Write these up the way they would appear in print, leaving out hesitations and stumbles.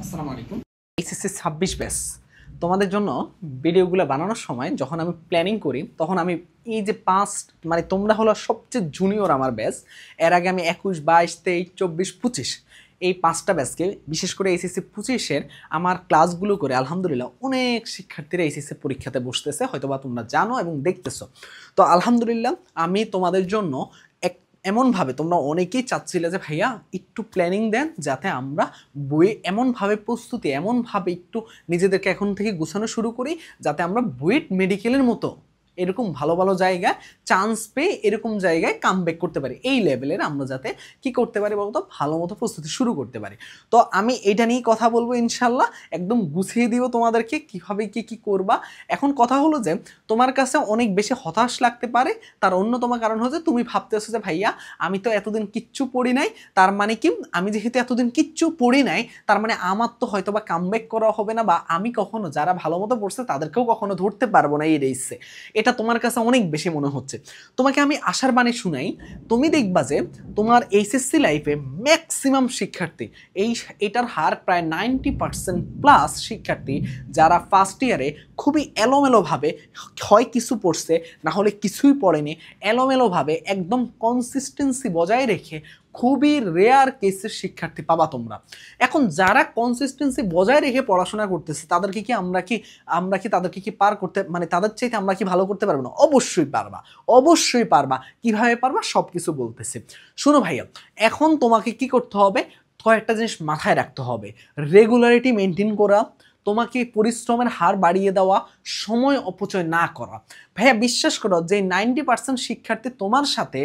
আসসালামু আলাইকুম। HSC 26 batch তোমাদের জন্য ভিডিওগুলো বানানোর সময় যখন আমি প্ল্যানিং করি তখন আমি এই যে মানে তোমরা হলো সবচেয়ে জুনিয়র আমার ব্যাচ। এর আগে আমি 21, 22, 23, 24, 25 এই 5টা ব্যাচকে বিশেষ করে এইচএসসি 25-এর আমার ক্লাসগুলো করে আলহামদুলিল্লাহ অনেক শিক্ষার্থীরা এইচএসসি পরীক্ষাতে বসতেছে, হয়তোবা তোমরা জানো এবং দেখতেছো। তো আলহামদুলিল্লাহ আমি তোমাদের জন্য এমনভাবে তোমরা অনেকেই চাচ্ছিলে যে ভাইয়া একটু প্ল্যানিং দেন যাতে আমরা বইয়ে এমনভাবে প্রস্তুতি এমনভাবে একটু নিজেদেরকে এখন থেকে গোছানো শুরু করি যাতে আমরা বুয়েট মেডিকেলের মতো এরকম ভালো ভালো জায়গায় চান্স পেয়ে এরকম জায়গায় কামব্যাক করতে পারি, এই লেভেলের আমরা যাতে কি করতে পারি বলতো ভালো মতো প্রস্তুতি শুরু করতে পারি। তো আমি এটা নিয়ে কথা বলবো ইনশাল্লাহ, একদম গুছিয়ে দিব তোমাদেরকে কীভাবে কি করবা। এখন কথা হলো যে তোমার কাছে অনেক বেশি হতাশ লাগতে পারে, তার অন্যতম কারণ হচ্ছে তুমি ভাবতেছো যে ভাইয়া আমি তো এতদিন কিচ্ছু পড়ি নাই, তার মানে কি আমি যেহেতু এতদিন কিচ্ছু পড়ি নাই তার মানে আমার তো হয়তো বা কামব্যাক করা হবে না, বা আমি কখনো যারা ভালো মতো পড়ছে তাদেরকেও কখনো ধরতে পারবো না এই রেসে। এটা তোমার কাছে অনেক বেশি মনে হচ্ছে। তোমাকে আমি আশার বাণী শুনাই, তুমি দেখবা যে তোমার এইচএসসি লাইফে ম্যাক্সিমাম শিক্ষার্থী এটার হার প্রায় 90% প্লাস শিক্ষার্থী যারা ফার্স্ট ইয়ারে খুবই এলোমেলোভাবে হয় কিছু পড়ছে না হলে কিছুই পড়েনি, এলোমেলোভাবে একদম কনসিস্টেন্সি বজায় রেখে খুবই রেয়ার কেসের শিক্ষার্থী পাবা তোমরা। এখন যারা কনসিস্টেন্সি বজায় রেখে পড়াশোনা করতেছে তাদেরকে কি আমরা কি তাদেরকে কি পার করতে, মানে তাদের চাইতে আমরা কি ভালো করতে পারবো না? অবশ্যই পারবা, অবশ্যই পারবা। কিভাবে পারবা সব কিছু বলতেছে। শোনো ভাইয়া, এখন তোমাকে কি করতে হবে, কয়েকটা জিনিস মাথায় রাখতে হবে। রেগুলারিটি মেনটেন করা, তোমাকে পরিশ্রমের হার বাড়িয়ে দেওয়া, সময় অপচয় না করা। ভাইয়া বিশ্বাস করো যে 90% শিক্ষার্থী তোমার সাথে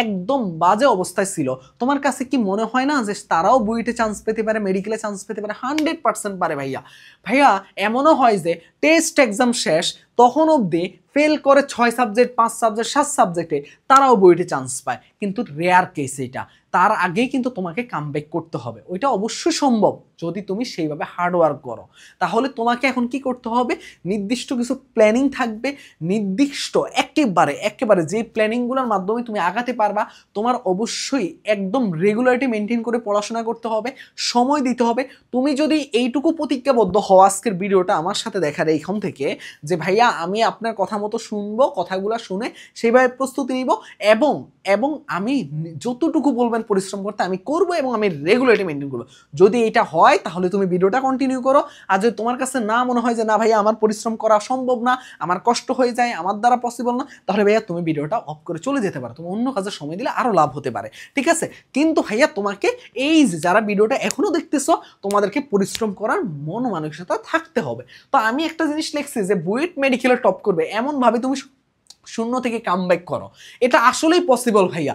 একদম বাজে অবস্থায় ছিল, তোমার কাছে কি মনে হয় না যে তারাও বুয়েটে চান্স পেতে পারে, মেডিকেলে চান্স পেতে পারে? 100% পারে ভাইয়া। ভাইয়া এমনও হয় যে টেস্ট এক্সাম শেষ তখন অবধি ফেল করে 6 সাবজেক্ট, 5 সাবজেক্ট, 7 সাবজেক্টে তারাও বুয়েটে চান্স পায়, কিন্তু রেয়ার কেস এটা। তার আগেই কিন্তু তোমাকে কামব্যাক করতে হবে, ওইটা অবশ্যই সম্ভব যদি তুমি সেইভাবে হার্ডওয়ার্ক করো। তাহলে তোমাকে এখন কি করতে হবে, নির্দিষ্ট কিছু প্ল্যানিং থাকবে, নির্দিষ্ট একেবারে যে প্ল্যানিংগুলোর মাধ্যমে তুমি আগাতে পারবা। তোমার অবশ্যই একদম রেগুলারিটি মেনটেন করে পড়াশোনা করতে হবে, সময় দিতে হবে। তুমি যদি এইটুকু প্রতিজ্ঞাবদ্ধ হও আজকের ভিডিওটা আমার সাথে দেখার এইখান থেকে যে ভাইয়া আমি আপনার কথা মতো শুনবো, কথাগুলো শুনে সেইভাবে প্রস্তুতি নিব এবং আমি যতটুকু বলবেন পরিশ্রম করতে আমি করব এবং আমি রেগুলারিটি মেনটেন করবো, যদি এটা হয় তাহলে তুমি ভিডিওটা কন্টিনিউ করো। আর যদি তোমার কাছে না মনে হয় যে না ভাইয়া আমার পরিশ্রম করা সম্ভব না, আমার কষ্ট হয়ে যায়, আমার দ্বারা পসিবল না, তাহলে ভাইয়া তুমি ভিডিওটা অফ করে চলে যেতে পারো, তুমি অন্য কাজে সময় দিলে আরো লাভ হতে পারে, ঠিক আছে? কিন্তু ভাইয়া তোমাকে এই যে যারা ভিডিওটা এখনো দেখতেছো তোমাদেরকে পরিশ্রম করার মন মানসিকতা থাকতে হবে। তো আমি একটা জিনিস লিখছি যে বুয়েট মেডিকেলে টপ করবে এমন ভাবে তুমি শূন্য থেকে কামব্যাক করো, এটা আসলেই পসিবল ভাইয়া।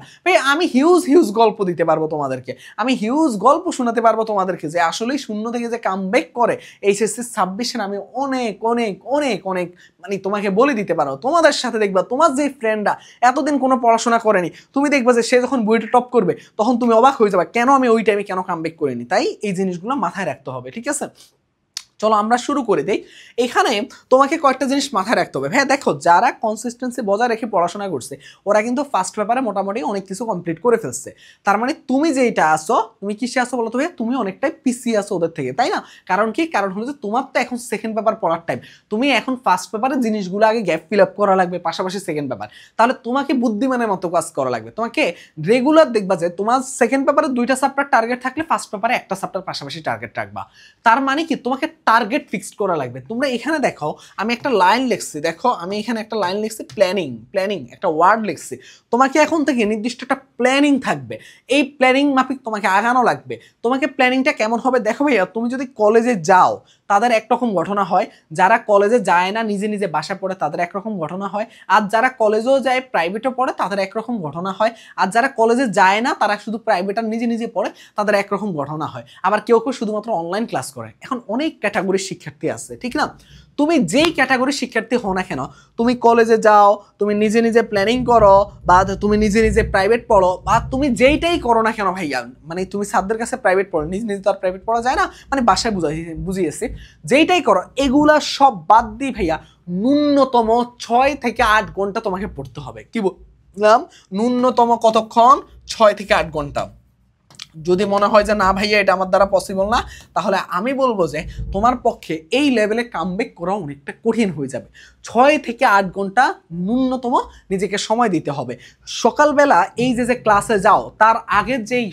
আমি হিউজ গল্প দিতে পারবো তোমাদেরকে, আমি হিউজ গল্প শোনাতে পারবো তোমাদেরকে যে আসলেই শূন্য থেকে যে কামব্যাক করে এইচএসসি 26-এর আমি অনেক অনেক অনেক অনেক মানে তোমাকে বলে দিতে পারো। তোমাদের সাথে দেখবা তোমার যে ফ্রেন্ডরা এতদিন কোনো পড়াশোনা করেনি, তুমি দেখবা যে সে যখন বইটা টপ করবে তখন তুমি অবাক হয়ে যাবে কেন আমি ওই টাইমে কেন কামব্যাক করিনি। তাই এই জিনিসগুলো মাথায় রাখতে হবে, ঠিক আছে? চলো আমরা শুরু করে দেই। এখানে তোমাকে কয়েকটা জিনিস মাথায় রাখতে হবে। হ্যাঁ দেখো, যারা কনসিস্টেন্সি বজায় রেখে পড়াশোনা করছে ওরা কিন্তু ফার্স্ট পেপারে মোটামুটি অনেক কিছু কমপ্লিট করে ফেলছে। তার মানে তুমি যেইটা আসো, তুমি কিসে আসো বলো তো ভাই? তুমি অনেকটাই পিছিয়ে আসো ওদের থেকে, তাই না? কারণ কি? কারণ হলো যে তোমার তো এখন সেকেন্ড পেপার পড়ার টাইম, তুমি এখন ফার্স্ট পেপারের জিনিসগুলো আগে গ্যাপ ফিল আপ করা লাগবে, পাশাপাশি সেকেন্ড পেপার। তাহলে তোমাকে বুদ্ধিমানের মতো কাজ করা লাগবে, তোমাকে রেগুলার দেখবা যে তোমার সেকেন্ড পেপারে 2টা চ্যাপ্টার টার্গেট থাকলে ফার্স্ট পেপারে একটা চ্যাপ্টার পাশাপাশি টার্গেট রাখবা। তার মানে কি? তোমাকে টার্গেট ফিক্সড করা লাগবে। তোমরা এখানে দেখো আমি একটা লাইন লিখছি, দেখো আমি এখানে একটা লাইন লিখছি প্ল্যানিং একটা ওয়ার্ড লিখছি। তোমাকে এখন থেকে নির্দিষ্ট একটা প্ল্যানিং থাকবে, এই প্ল্যানিং মাফিক তোমাকে আগানো লাগবে। তোমাকে প্ল্যানিংটা কেমন হবে দেখো ভাইয়া, তুমি যদি কলেজে যাও তাদের একরকম ঘটনা হয়, যারা কলেজে যায় না নিজে নিজে বাসা পড়ে তাদের একরকম ঘটনা হয়, আর যারা কলেজেও যায় প্রাইভেটও পড়ে তাদের একরকম ঘটনা হয়, আর যারা কলেজে যায় না তারা শুধু প্রাইভেট আর নিজে নিজে পড়ে তাদের একরকম ঘটনা হয়, আবার কেউ কেউ শুধুমাত্র অনলাইন ক্লাস করে। এখন অনেক ক্যাটাগরির শিক্ষার্থী আছে, ঠিক না? তুমি যেই ক্যাটাগরির শিক্ষার্থী হও না কেন, তুমি কলেজে যাও, তুমি নিজে নিজে প্ল্যানিং করো, বা তুমি নিজে নিজে প্রাইভেট পড়ো, বা তুমি যেইটাই করো না কেন ভাইয়া, মানে তুমি স্যারদের কাছে প্রাইভেট পড়ো, নিজে নিজে তো আর প্রাইভেট পড়া যায় না, মানে বাসায় বুঝিয়েছি, যেইটাই করো এগুলা সব বাদ দিয়ে ভাইয়া ন্যূনতম 6 থেকে 8 ঘন্টা তোমাকে পড়তে হবে। কি বললাম? ন্যূনতম কতক্ষণ? 6 থেকে 8 ঘন্টা। যদি মনে হয় যে না ভাইয়া এটা আমার দ্বারা পসিবল না, তাহলে আমি বলবো যে তোমার পক্ষে এই লেভেলে কামব্যাক করা অনেকটা কঠিন হয়ে যাবে। 6 থেকে 8 ঘন্টা ন্যূনতম নিজেকে সময় দিতে হবে। সকালবেলা এই যে ক্লাসে যাও তার আগের যেই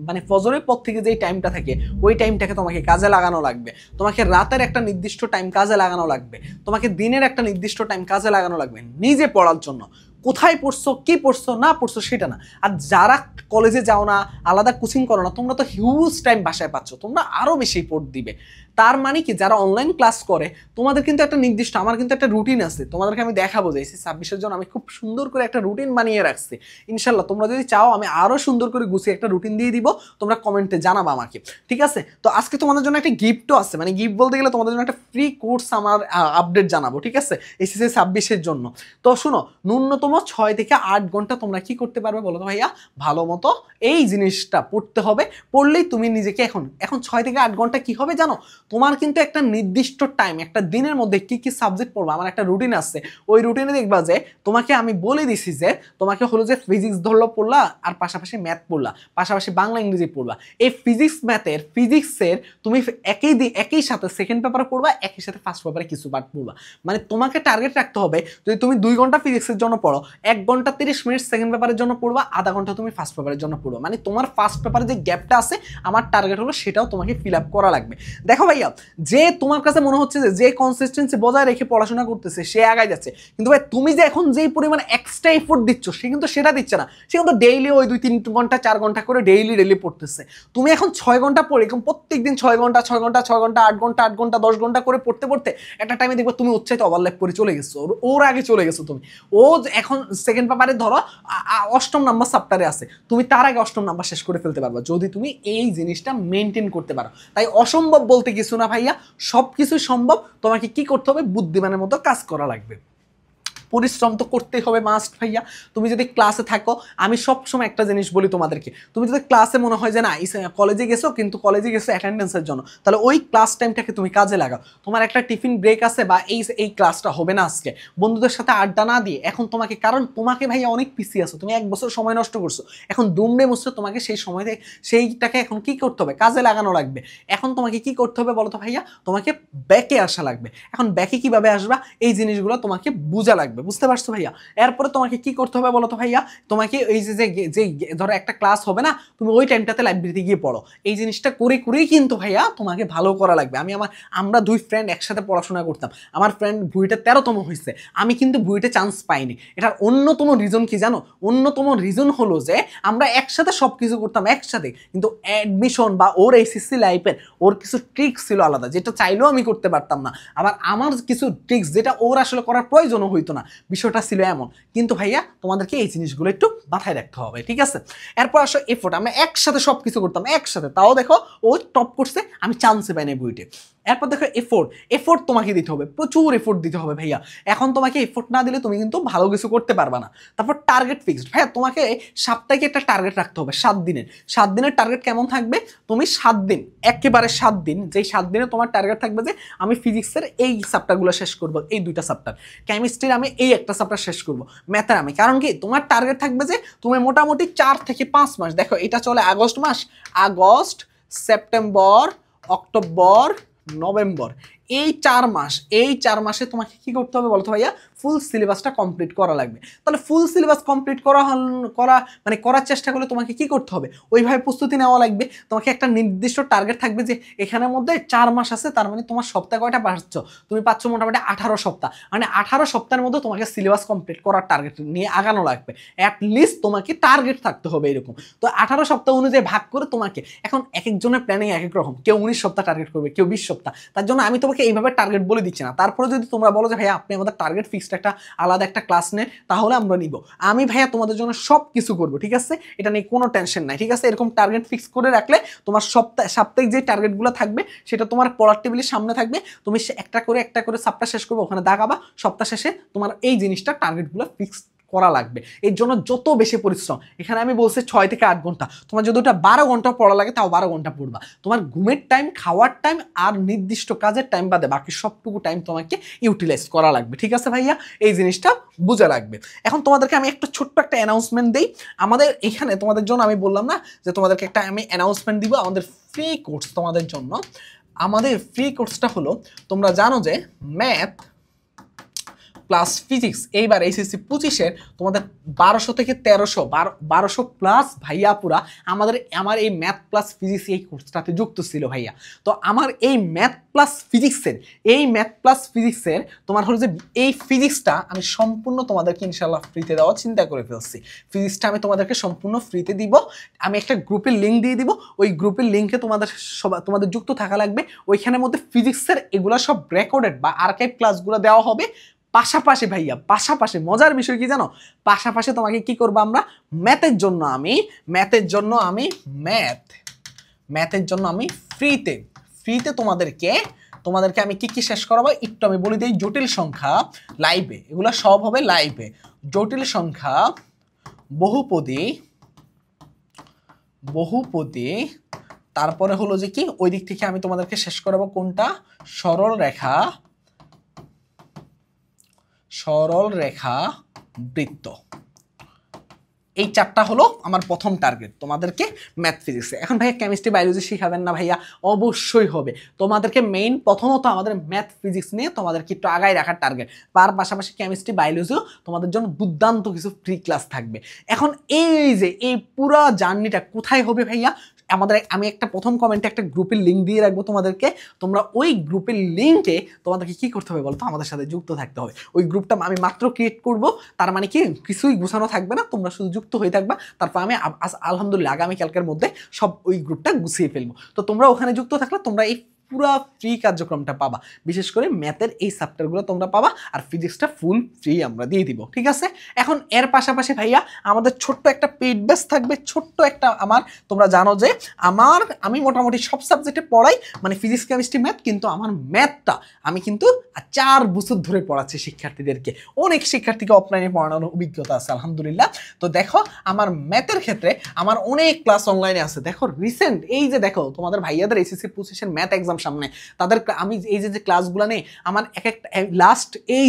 মানে ফজরের পর থেকে যেই টাইমটা থাকে ওই টাইমটাকে তোমাকে কাজে লাগানো লাগবে। তোমাকে রাতের একটা নির্দিষ্ট টাইম কাজে লাগানো লাগবে, তোমাকে দিনের একটা নির্দিষ্ট টাইম কাজে লাগানো লাগবে নিজে পড়ার জন্য। কোথায় পড়ছো, কি পড়ছো না পড়ছো সেটা না। আর যারা কলেজে যাও না, আলাদা কোচিং করো না, তোমরা তো হিউজ টাইম বাসায় পাচ্ছ, তোমরা আরো বেশি পড় দিবে। তার মানে কি যারা অনলাইন ক্লাস করে তোমাদের কিন্তু একটা নির্দিষ্ট, আমার কিন্তু একটা রুটিন আছে, তোমাদেরকে আমি দেখাবো যে এসএসসি 26-এর জন্য আমি খুব সুন্দর করে একটা রুটিন বানিয়ে রাখছি। ইনশাল্লাহ তোমরা যদি চাও আমি আরো সুন্দর করে গুছিয়ে একটা রুটিন দিয়ে দিব, তোমরা কমেন্টে জানাবা আমাকে, ঠিক আছে? তো আজকে তোমাদের জন্য একটা গিফটও আছে, মানে গিফট বলতে গেলে তোমাদের জন্য একটা ফ্রি কোর্স আমার আপডেট জানাবো, ঠিক আছে, এসএসসি 26-এর জন্য। তো শোনো, ন্যূনতম 6 থেকে 8 ঘন্টা তোমরা কি করতে পারবে বলো তো ভাইয়া? ভালো মতো এই জিনিসটা পড়তে হবে, পড়লেই তুমি নিজেকে এখন 6 থেকে 8 ঘন্টা কি হবে জানো? তোমার কিন্তু একটা নির্দিষ্ট টাইম, একটা দিনের মধ্যে কি কি সাবজেক্ট পড়বা আমার একটা রুটিন আছে। ওই রুটিনে দেখবা যে তোমাকে আমি বলে দিছি যে তোমাকে হলো যে ফিজিক্স ধরলো পড়লা, আর পাশাপাশি ম্যাথ পড়লা, পাশাপাশি বাংলা ইংরেজি পড়বা। এই ফিজিক্সের তুমি একই সাথে সেকেন্ড পেপারে পড়বা, একই সাথে ফার্স্ট পেপারে কিছু পার্ট পড়বা। মানে তোমাকে টার্গেট রাখতে হবে যদি তুমি 2 ঘন্টা ফিজিক্সের জন্য পড়ো, 1 ঘন্টা 30 মিনিট সেকেন্ড পেপারের জন্য পড়বা, আধা ঘন্টা তুমি ফার্স্ট পেপারের জন্য পড়বা। মানে তোমার ফার্স্ট পেপারে যে গ্যাপটা আছে আমার টার্গেট হলো সেটাও তোমাকে ফিল আপ করা লাগবে। দেখো ভাইয়া, যে তোমার কাছে মনে হচ্ছে যে কনসিস্টেন্সি বজায় রেখে পড়াশোনা করতেছে সে আগায় যাচ্ছে, কিন্তু ভাই তুমি যে এখন যেই পরিমাণ এক্সট্রা এফোর্ট দিচ্ছ সে কিন্তু সেটা দিচ্ছে না। সে কিন্তু ডেইলি ওই 2-3 ঘন্টা 4 ঘন্টা করে ডেইলি পড়তেছে। তুমি এখন 6 ঘন্টা পড়ে এখন প্রত্যেকদিন 6 ঘন্টা 6 ঘন্টা 6 ঘন্টা 8 ঘন্টা 8 ঘন্টা 10 ঘন্টা করে পড়তে একটা টাইমে দেখবো তুমি উচ্চাইতে ওভারল্যাপ করে চলে গেছো, ওর আগে চলে গেছো তুমি। ও এখন সেকেন্ড পেপারে ধরো 8ম নাম্বার চ্যাপ্টারে আছে, তুমি তার আগে 8ম নাম্বার শেষ করে ফেলতে পারবা যদি তুমি এই জিনিসটা মেনটেন করতে পারো। তাই অসম্ভব বলতে কিছু না ভাইয়া, সব কিছুই সম্ভব। তোমাকে কি করতে হবে? বুদ্ধিমানের মতো কাজ করা লাগবে। পরিশ্রম তো করতেই হবে মাস্ট ভাইয়া। তুমি যদি ক্লাসে থাকো, আমি সবসময় একটা জিনিস বলি তোমাদেরকে, তুমি যদি ক্লাসে মনে হয় যে না কলেজে গেছো কিন্তু কলেজে গেছো অ্যাটেন্ডেন্সের জন্য, তাহলে ওই ক্লাস টাইমটাকে তুমি কাজে লাগাও। তোমার একটা টিফিন ব্রেক আছে বা এই ক্লাসটা হবে না আজকে, বন্ধুদের সাথে আড্ডা না দিয়ে এখন তোমাকে, কারণ তোমাকে ভাইয়া অনেক পিছিয়ে আছো, তুমি 1 বছর সময় নষ্ট করছো, এখন দুমড়ে মুছড়ে তোমাকে সেই সময় সেইটাকে এখন কি করতে হবে? কাজে লাগানো লাগবে। এখন তোমাকে কি করতে হবে বলো তো ভাইয়া? তোমাকে ব্যাকে আসা লাগবে। এখন ব্যাকে কিভাবে আসবা এই জিনিসগুলো তোমাকে বোঝা লাগবে, বুঝতে পারছো ভাইয়া? এরপরে তোমাকে কি করতে হবে বলো তো ভাইয়া? তোমাকে এই যে ধরো একটা ক্লাস হবে না, তুমি ওই টাইমটাতে লাইব্রেরিতে গিয়ে পড়ো। এই জিনিসটা করেই কিন্তু ভাইয়া তোমাকে ভালো করা লাগবে। আমরা 2 ফ্রেন্ড একসাথে পড়াশোনা করতাম, আমার ফ্রেন্ড বুয়েটে 13তম হয়েছে, আমি কিন্তু বুয়েটে চান্স পাইনি। এটার অন্যতম রিজন কি জানো? অন্যতম রিজন হলো যে আমরা একসাথে সব কিছু করতাম একসাথে, কিন্তু অ্যাডমিশন বা ওর এসএসসি লাইফের ওর কিছু ট্রিক্স ছিল আলাদা, যেটা চাইলেও আমি করতে পারতাম না। আবার আমার কিছু ট্রিক্স যেটা ওর আসলে করার প্রয়োজনও হইতো না, বিষয়টা ছিল এমন। কিন্তু ভাইয়া তোমাদেরকে এই জিনিসগুলো একটু মাথায় রাখতে হবে, ঠিক আছে? এরপর আসো এফোর্ট, আমরা একসাথে সব কিছু করতাম একসাথে, তাও দেখো ও টপ করছে, আমি চান্সে পাই না বুয়েটে। এরপর দেখো এফোর্ট তোমাকে দিতে হবে, প্রচুর এফোর্ট দিতে হবে ভাইয়া। এখন তোমাকে এফোর্ট না দিলে তুমি কিন্তু ভালো কিছু করতে পারবা না। তারপর টার্গেট ফিক্সড ভাইয়া, তোমাকে সাপ্তাহিক একটা টার্গেট রাখতে হবে 7 দিনের। 7 দিনের টার্গেট কেমন থাকবে? তুমি 7 দিন, একেবারে 7 দিন, যেই 7 দিনে তোমার টার্গেট থাকবে যে আমি ফিজিক্সের এই চ্যাপ্টারগুলো শেষ করবো, এই 2টা চ্যাপ্টার, কেমিস্ট্রির আমি এই একটা চ্যাপ্টার শেষ করবো, ম্যাথের আমি, কারণ কি তোমার টার্গেট থাকবে যে তুমি মোটামুটি 4 থেকে 5 মাস, দেখো এটা চলে আগস্ট মাস, আগস্ট, সেপ্টেম্বর, অক্টোবর, নভেম্বর, এই 4 মাসে তোমাকে কি করতে হবে বলতো ভাইয়া? ফুল সিলেবাসটা কমপ্লিট করা লাগবে। তাহলে ফুল সিলেবাস কমপ্লিট করার চেষ্টা করলে তোমাকে কি করতে হবে? ওইভাবে প্রস্তুতি নেওয়া লাগবে। তোমাকে একটা নির্দিষ্ট টার্গেট থাকবে যে এখানের মধ্যে 4 মাস আছে, তার মানে তোমার সপ্তাহে কয়টা পাচ্ছ? তুমি পাচ্ছ মোটামুটি 18 সপ্তাহ, মানে 18 সপ্তাহের মধ্যে তোমাকে সিলেবাস কমপ্লিট করার টার্গেট নিয়ে আগানো লাগবে। অ্যাটলিস্ট তোমাকে টার্গেট থাকতে হবে এরকম। তো 18 সপ্তাহ অনুযায়ী ভাগ করে তোমাকে, এখন এক একজনের প্ল্যানিং এক এক রকম, কেউ 19 সপ্তাহ টার্গেট করবে, কেউ 20 সপ্তাহ। তার জন্য আমি তোমাকে এইভাবে টার্গেট বলে দিচ্ছি না। তারপরে যদি তোমরা বলো যে ভাইয়া আপনি আমাদের টার্গেট ফিক্সড একটা আলাদা একটা ক্লাস নেন, তাহলে আমরা নিব। আমি ভাইয়া তোমাদের জন্য সব কিছু করবো, ঠিক আছে? এটা নিয়ে কোনো টেনশন নাই, ঠিক আছে? এরকম টার্গেট ফিক্স করে রাখলে তোমার সাপ্তাহিক যে টার্গেটগুলো থাকবে সেটা তোমার পড়ার টেবিলের সামনে থাকবে, তুমি একটা করে চ্যাপ্টার শেষ করবে, ওখানে দাগাবা, সপ্তাহ শেষে তোমার এই জিনিসটা টার্গেটগুলো ফিক্স করা লাগবে। এর জন্য যত বেশি পরিশ্রম, এখানে আমি বলছি 6 থেকে 8 ঘন্টা, তোমার যদি ওটা 12 ঘন্টা পড়া লাগে তাও 12 ঘন্টা পড়বা। তোমার ঘুমের টাইম, খাওয়ার টাইম আর নির্দিষ্ট কাজের টাইম বাদে বাকি সবটুকু টাইম তোমাকে ইউটিলাইজ করা লাগবে। ঠিক আছে ভাইয়া, এই জিনিসটা বোঝা লাগবে। এখন তোমাদেরকে আমি একটা ছোট্ট একটা অ্যানাউন্সমেন্ট দিই। আমাদের এখানে তোমাদের জন্য আমি বললাম না যে তোমাদেরকে একটা আমি অ্যানাউন্সমেন্ট দিব, আমাদের ফ্রি কোর্স তোমাদের জন্য। আমাদের ফ্রি কোর্সটা হলো, তোমরা জানো যে ম্যাথ প্লাস ফিজিক্স এইবার এইচএসসি 25-এর তোমাদের 1200 থেকে 1300 প্লাস ভাইয়া পুরা আমার এই ম্যাথ প্লাস ফিজিক্স এই কোর্সটাতে যুক্ত ছিল ভাইয়া। তো আমার এই ম্যাথ প্লাস ফিজিক্সের তোমার হলো যে এই ফিজিক্সটা আমি সম্পূর্ণ তোমাদেরকে ইনশাল্লাহ ফ্রিতে দেওয়া চিন্তা করে ফেলছি। ফিজিক্সটা আমি তোমাদেরকে সম্পূর্ণ ফ্রিতে দিব। আমি একটা গ্রুপের লিঙ্ক দিয়ে দিব, ওই গ্রুপের লিঙ্কে তোমাদের যুক্ত থাকা লাগবে। ওইখানের মধ্যে ফিজিক্সের এগুলা সব রেকর্ডেড বা আর্কাইভ ক্লাসগুলো দেওয়া হবে। পাশাপাশি ভাইয়া, পাশাপাশি মজার বিষয় কি জানো, পাশাপাশি তোমাকে কি করবো আমরা, ম্যাথের জন্য আমি ফ্রিতে তোমাদেরকে আমি কি শেষ করাবো একটু আমি বলি দিই। জটিল সংখ্যা লাইভে, এগুলো সব হবে লাইভে। জটিল সংখ্যা, বহুপদী, তারপরে হলো যে কি ওই দিক থেকে আমি তোমাদেরকে শেষ করাবো কোনটা, সরল রেখা, বৃত্ত। এই 4টা হলো আমার প্রথম টার্গেট তোমাদেরকে ম্যাথ ফিজিক্সে। এখন ভাইয়া কেমিস্ট্রি বায়োলজি শিখাবেন না ভাইয়া? অবশ্যই হবে। তোমাদেরকে মেইন প্রথমত আমাদের ম্যাথ ফিজিক্স নিয়ে তোমাদেরকে একটু আগায় রাখার টার্গেট, তার পাশাপাশি কেমিস্ট্রি বায়োলজিও তোমাদের জন্য দুর্দান্ত কিছু ফ্রি ক্লাস থাকবে। এখন এই পুরো জার্নিটা কোথায় হবে ভাইয়া, আমি একটা প্রথম কমেন্টে একটা গ্রুপের লিঙ্ক দিয়ে রাখবো তোমাদেরকে। তোমরা ওই গ্রুপের লিঙ্কে তোমাদেরকে কি করতে হবে বলতো, আমাদের সাথে যুক্ত থাকতে হবে। ওই গ্রুপটা আমি মাত্র ক্রিয়েট করব, তার মানে কি কিছুই গুছানো থাকবে না, তোমরা শুধু যুক্ত হয়ে থাকবা। তারপর আমি আলহামদুলিল্লাহ আগামীকালকের মধ্যে সব ওই গ্রুপটা গুছিয়ে ফেলবো। তো তোমরা ওখানে যুক্ত থাকলে তোমরা এই পুরা ফ্রি কার্যক্রমটা পাবা। বিশেষ করে ম্যাথের এই চ্যাপ্টারগুলো তোমরা পাবা, আর ফিজিক্সটা ফুল ফ্রি আমরা দিয়ে দিব। ঠিক আছে, এখন এর পাশাপাশি ভাইয়া আমাদের ছোট্ট একটা পেইড ব্যাচ থাকবে, ছোট্ট একটা তোমরা জানো যে আমি মোটামুটি সব সাবজেক্টে পড়াই, মানে ফিজিক্স কেমিস্ট্রি ম্যাথ, কিন্তু আমার ম্যাথটা আমি কিন্তু 4 বছর ধরে পড়াচ্ছি শিক্ষার্থীদেরকে। অনেক শিক্ষার্থীকে অফলাইনে পড়ানোর অভিজ্ঞতা আছে আলহামদুলিল্লাহ। তো দেখো আমার ম্যাথের ক্ষেত্রে আমার অনেক ক্লাস অনলাইনে আছে। দেখো রিসেন্ট এই যে দেখো তোমাদের ভাইয়াদের এইচএসসি 25-এর ম্যাথ এক্সাম সামনে, তাদের আমি এই যে ক্লাসগুলো নেই, আমার একটা লাস্ট এই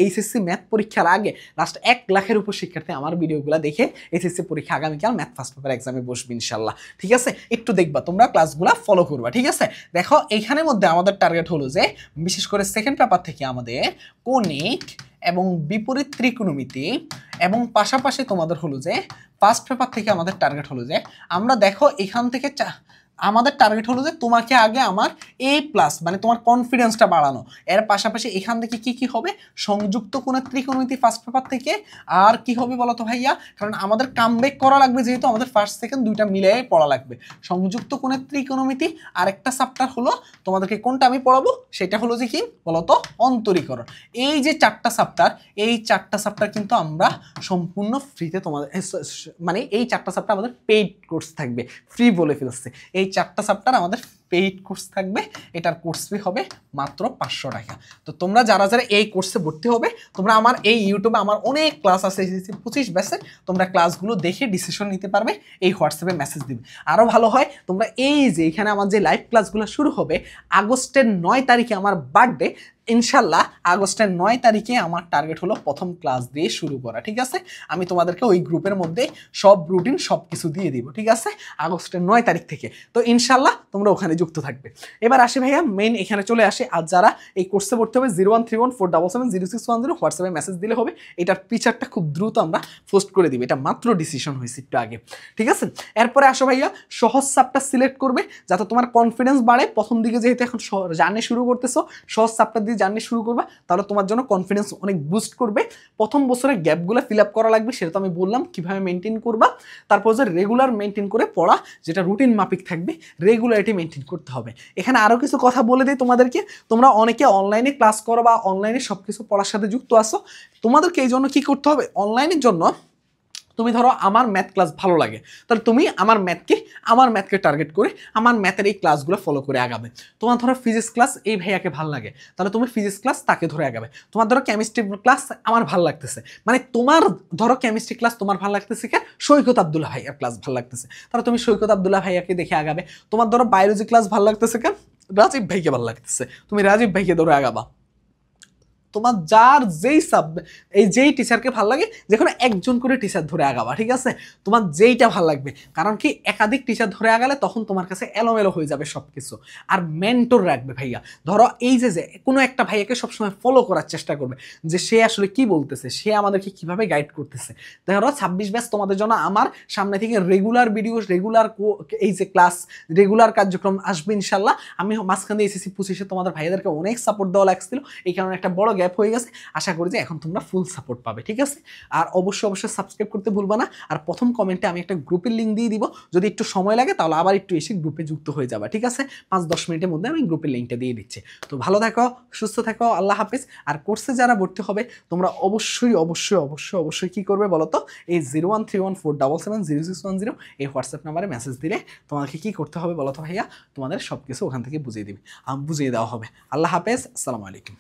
এইচএসসি ম্যাথ পরীক্ষার আগে লাস্ট 1 লাখের উপর শিক্ষার্থী আমার ভিডিওগুলো দেখে এইচএসসি পরীক্ষা আগামীকাল ম্যাথ ফার্স্ট পেপার এক্সামে বসবে ইনশাল্লাহ। ঠিক আছে, একটু দেখবা তোমরা, ক্লাসগুলো ফলো করবা। ঠিক আছে, দেখো এইখানের মধ্যে আমাদের টার্গেট হলো যে বিশেষ করে সেকেন্ড পেপার থেকে আমাদের কনিক এবং বিপরীত ত্রিকোণমিতি, এবং পাশাপাশি তোমাদের হলো যে ফার্স্ট পেপার থেকে আমাদের টার্গেট হলো যে আমরা দেখো এখান থেকে আমাদের টার্গেট হলো যে তোমাকে আগে আমার A+ মানে তোমার কনফিডেন্সটা বাড়ানো। এর পাশাপাশি এখান থেকে কি হবে, সংযুক্ত কোণের ত্রিকোণমিতি ফার্স্ট পেপার থেকে, আর কি হবে বলো তো ভাইয়া, কারণ আমাদের কামব্যাক করা লাগবে, যেহেতু আমাদের ফার্স্ট সেকেন্ড দুইটা মিলিয়ে পড়া লাগবে। সংযুক্ত কোণের ত্রিকোণমিতি, আর একটা চ্যাপ্টার হলো তোমাদেরকে কোনটা আমি পড়াবো সেটা হলো যে কি বলতো, অন্তরীকরণ। এই যে 4টা চ্যাপ্টার, এই 4টা চ্যাপ্টার কিন্তু আমরা সম্পূর্ণ ফ্রিতে তোমাদের, মানে এই 4টা চ্যাপ্টার আমাদের পেইড কোর্স থাকবে, ফ্রি বলে ফেলছে। এই 4টা চ্যাপ্টার আমাদের পেইড কোর্স থাকবে, এটার কোর্স ফি হবে মাত্র 500 টাকা। তো তোমরা যারা এই কোর্সে ভর্তি হবে, তোমরা আমার এই ইউটিউবে আমার অনেক ক্লাস আছে 25 ব্যাচের, তোমরা ক্লাসগুলো দেখে ডিসিশন নিতে পারবে, এই হোয়াটসঅ্যাপে মেসেজ দিবে। আরও ভালো হয় তোমরা এই যে এখানে আমার যে লাইভ ক্লাসগুলো শুরু হবে আগস্টের 9 তারিখে আমার বার্থডে, ইনশাল্লাহ আগস্টের 9 তারিখে আমার টার্গেট হলো প্রথম ক্লাস দিয়ে শুরু করা। ঠিক আছে, আমি তোমাদেরকে ওই গ্রুপের মধ্যে সব রুটিন সব কিছু দিয়ে দিব। ঠিক আছে, আগস্টের 9 তারিখ থেকে। তো ইনশাল্লাহ তোমরা ওখানে যুক্ত থাকবে। এবার আসি ভাইয়া মেইন এখানে চলে আসে। আর যারা এই কোর্সে ভর্তি হবে 01314770610 হোয়াটসঅ্যাপে মেসেজ দিলে হবে। এটার পিকচারটা খুব দ্রুত আমরা পোস্ট করে দিব, এটা মাত্র ডিসিশন হয়েছে একটু আগে। ঠিক আছে, এরপরে আসো ভাইয়া সহজ চ্যাপ্টার সিলেক্ট করবে যাতে তোমার কনফিডেন্স বাড়ে। প্রথম দিকে যেহেতু এখন জার্নি শুরু করতেছো, সহজ চ্যাপ্টার দিয়ে জার্নি শুরু করবা, তাহলে তোমার জন্য কনফিডেন্স অনেক বুস্ট করবে। প্রথম বছরের গ্যাপগুলো ফিল আপ করা লাগবে, সেটা তো আমি বললাম কিভাবে মেনটেন করবা। তারপর যে রেগুলার মেনটেন করে পড়া, যেটা রুটিন মাফিক থাকবে, রেগুলারিটি মেনটেন করতে হবে। এখানে আরও কিছু কথা বলে দিই তোমাদেরকে, তোমরা অনেকে অনলাইনে ক্লাস করো বা অনলাইনে সব কিছু পড়ার সাথে যুক্ত আসো, তোমাদেরকে এই জন্য কী করতে হবে, অনলাইনের জন্য তুমি ধরো আমার ম্যাথ ক্লাস ভালো লাগে, তাহলে তুমি আমার ম্যাথকে টার্গেট করে আমার ম্যাথের এই ক্লাসগুলো ফলো করে আগাবে। তোমার ধরো ফিজিক্স ক্লাস এই ভাইয়াকে ভালো লাগে, তাহলে তুমি ফিজিক্স ক্লাস তাকে ধরে আগাবে। তোমার ধরো কেমিস্ট্রি ক্লাস আমার ভালো লাগতেছে, মানে তোমার ধরো কেমিস্ট্রি ক্লাস তোমার ভালো লাগতেছে কেন, সৈকত আব্দুল্লাহ ভাইয়ার ক্লাস ভালো লাগতেছে, তাহলে তুমি সৈকত আব্দুল্লাহ ভাইয়াকে দেখে আগাবে। তোমার ধরো বায়োলজি ক্লাস ভালো লাগতেছে কেন, রাজীব ভাইকে ভালো লাগতেছে, তুমি রাজীব ভাইকে ধরে আগাবা। তোমার যার যেই টিচারকে ভালো লাগে, যে কোনো একজন করে টিচার ধরে আগাবা, ঠিক আছে? তোমার যেইটা ভালো লাগবে, কারণ কি একাধিক টিচার ধরে আগালে তখন তোমার কাছে এলোমেলো হয়ে যাবে সব কিছু। আর মেন্টর রাখবে ভাইয়া, ধরো এই যে কোনো একটা ভাইয়াকে সবসময় ফলো করার চেষ্টা করবে, যে সে আসলে কি বলতেছে, সে আমাদেরকে কিভাবে গাইড করতেছে। ধরো 26 ব্যাচ তোমাদের জন্য আমার সামনে থেকে রেগুলার ভিডিও, রেগুলার এই যে ক্লাস, রেগুলার কার্যক্রম আসবে ইনশাল্লাহ। আমি মাঝখান দিয়ে এসএসসি 25-এ তোমাদের ভাইয়াদেরকে অনেক সাপোর্ট দেওয়া লাগছিল, এই কারণে একটা বড় গ্যাপ হয়ে গেছে। আশা করি যে এখন তোমরা ফুল সাপোর্ট পাবে, ঠিক আছে? আর অবশ্যই সাবস্ক্রাইব করতে ভুলবা না। আর প্রথম কমেন্টে আমি একটা গ্রুপের লিঙ্ক দিয়ে দিব, যদি একটু সময় লাগে তাহলে আবার একটু এসে গ্রুপে যুক্ত হয়ে যাবে, ঠিক আছে? 5-10 মিনিটের মধ্যে আমি গ্রুপের লিঙ্কটা দিয়ে দিচ্ছি। তো ভালো থাকো, সুস্থ থাকো, আল্লাহ হাফেজ। আর কোর্সে যারা ভর্তি হবে তোমরা অবশ্যই কি করবে বলো তো, এই 01314770610 এই হোয়াটসঅ্যাপ নাম্বারে মেসেজ দিলে তোমাকে কি করতে হবে বলো তো ভাইয়া, তোমাদের সব কিছু ওখান থেকে বুঝিয়ে দেওয়া হবে। আল্লাহ হাফেজ, আসসালামু আলাইকুম।